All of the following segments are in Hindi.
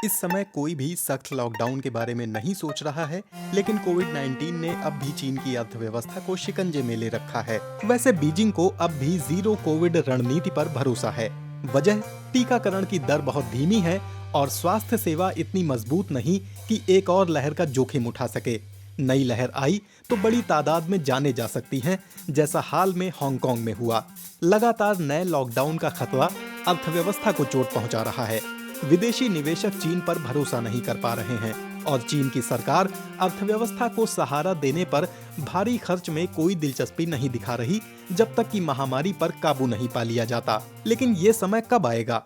इस समय कोई भी सख्त लॉकडाउन के बारे में नहीं सोच रहा है, लेकिन कोविड-19 ने अब भी चीन की अर्थव्यवस्था को शिकंजे में ले रखा है। वैसे बीजिंग को अब भी जीरो कोविड रणनीति पर भरोसा है। वजह टीकाकरण की दर बहुत धीमी है और स्वास्थ्य सेवा इतनी मजबूत नहीं कि एक और लहर का जोखिम उठा सके। नई लहर आई तो बड़ी तादाद में जाने जा सकती हैं, जैसा हाल में हांगकांग में हुआ। लगातार नए लॉकडाउन का खतरा अर्थव्यवस्था को चोट पहुंचा रहा है। विदेशी निवेशक चीन पर भरोसा नहीं कर पा रहे हैं और चीन की सरकार अर्थव्यवस्था को सहारा देने पर भारी खर्च में कोई दिलचस्पी नहीं दिखा रही, जब तक कि महामारी पर काबू नहीं पा लिया जाता। लेकिन ये समय कब आएगा?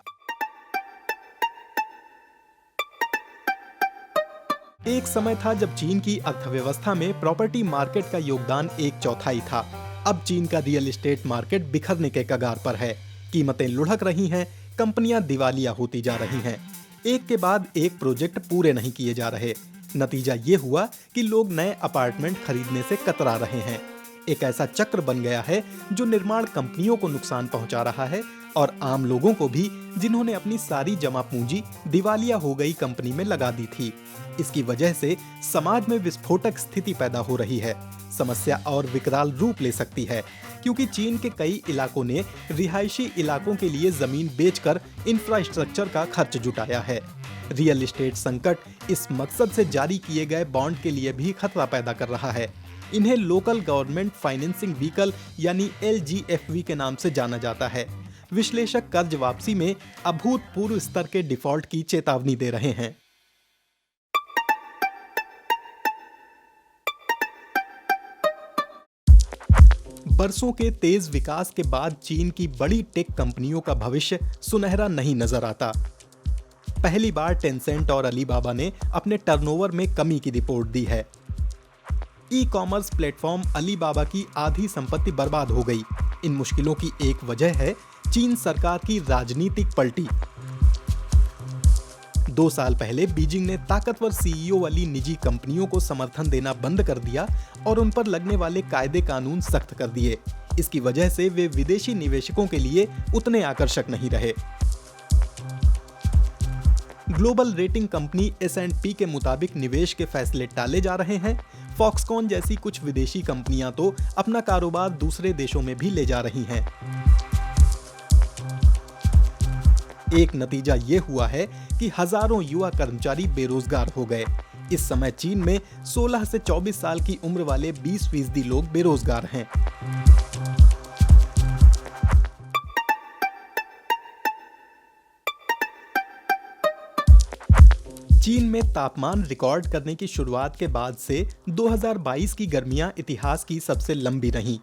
एक समय था जब चीन की अर्थव्यवस्था में प्रॉपर्टी मार्केट का योगदान 1/4 था। अब चीन का रियल एस्टेट मार्केट बिखरने के कगार पर है। कीमतें लुढ़क रही हैं, कंपनियां दिवालिया होती जा रही हैं। एक के बाद एक प्रोजेक्ट पूरे नहीं किए जा रहे। नतीजा ये हुआ कि लोग नए अपार्टमेंट खरीदने से कतरा रहे हैं। एक ऐसा चक्र बन गया है जो निर्माण कंपनियों को नुकसान पहुंचा रहा है और आम लोगों को भी, जिन्होंने अपनी सारी जमा पूंजी दिवालिया हो गई कंपनी में लगा दी थी। इसकी वजह से समाज में विस्फोटक स्थिति पैदा हो रही है। समस्या और विकराल रूप ले सकती है, क्योंकि चीन के कई इलाकों ने रिहायशी इलाकों के लिए जमीन बेचकर इंफ्रास्ट्रक्चर का खर्च जुटाया है। रियल एस्टेट संकट इस मकसद से जारी किए गए बॉन्ड के लिए भी खतरा पैदा कर रहा है। इन्हें लोकल गवर्नमेंट फाइनेंसिंग व्हीकल यानी LGFV के नाम से जाना जाता है। विश्लेषक कर्ज वापसी में अभूतपूर्व स्तर के डिफॉल्ट की चेतावनी दे रहे हैं। बरसों के तेज विकास के बाद चीन की बड़ी टेक कंपनियों का भविष्य सुनहरा नहीं नजर आता। पहली बार टेंसेंट और अलीबाबा ने अपने टर्नओवर में कमी की रिपोर्ट दी है। ई-कॉमर्स प्लेटफॉर्म अलीबाबा की आधी संपत्ति बर्बाद हो गई। इन मुश्किलों की एक वजह है चीन सरकार की राजनीतिक पलटी। 2 साल पहले बीजिंग ने ताकतवर CEO वाली निजी कंपनियों को समर्थन देना बंद कर दिया और उन पर लगने वाले कायदे कानून सख्त कर दिए। इसकी वजह से वे विदेशी निवेशकों के लिए उतने आकर्षक नहीं रहे। ग्लोबल रेटिंग कंपनी S&P के मुताबिक निवेश के फैसले टाले जा रहे हैं। फॉक्सकॉन जैसी कुछ विदेशी कंपनियां तो अपना कारोबार दूसरे देशों में भी ले जा रही हैं। एक नतीजा ये हुआ है कि हजारों युवा कर्मचारी बेरोजगार हो गए। इस समय चीन में 16 से 24 साल की उम्र वाले 20% लोग बेरोजगार हैं। चीन में तापमान रिकॉर्ड करने की शुरुआत के बाद से 2022 की गर्मियां इतिहास की सबसे लंबी रहीं।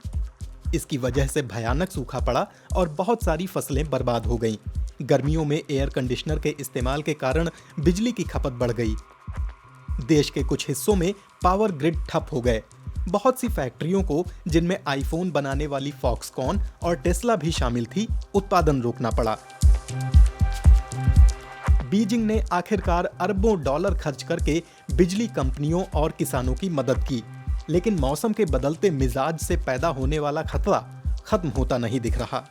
इसकी वजह से भयानक सूखा पड़ा और बहुत सारी फसलें बर्बाद हो गईं। गर्मियों में एयर कंडीशनर के इस्तेमाल के कारण बिजली की खपत बढ़ गई। देश के कुछ हिस्सों में पावर ग्रिड ठप हो गए। बहुत सी फैक्ट्रियों को, जिनमें आईफोन बनाने वाली फॉक्सकॉन और टेस्ला भी शामिल थी, उत्पादन रोकना पड़ा। बीजिंग ने आखिरकार अरबों डॉलर खर्च करके बिजली कंपनियों और किसानों की मदद की, लेकिन मौसम के बदलते मिजाज से पैदा होने वाला खतरा खत्म होता नहीं दिख रहा।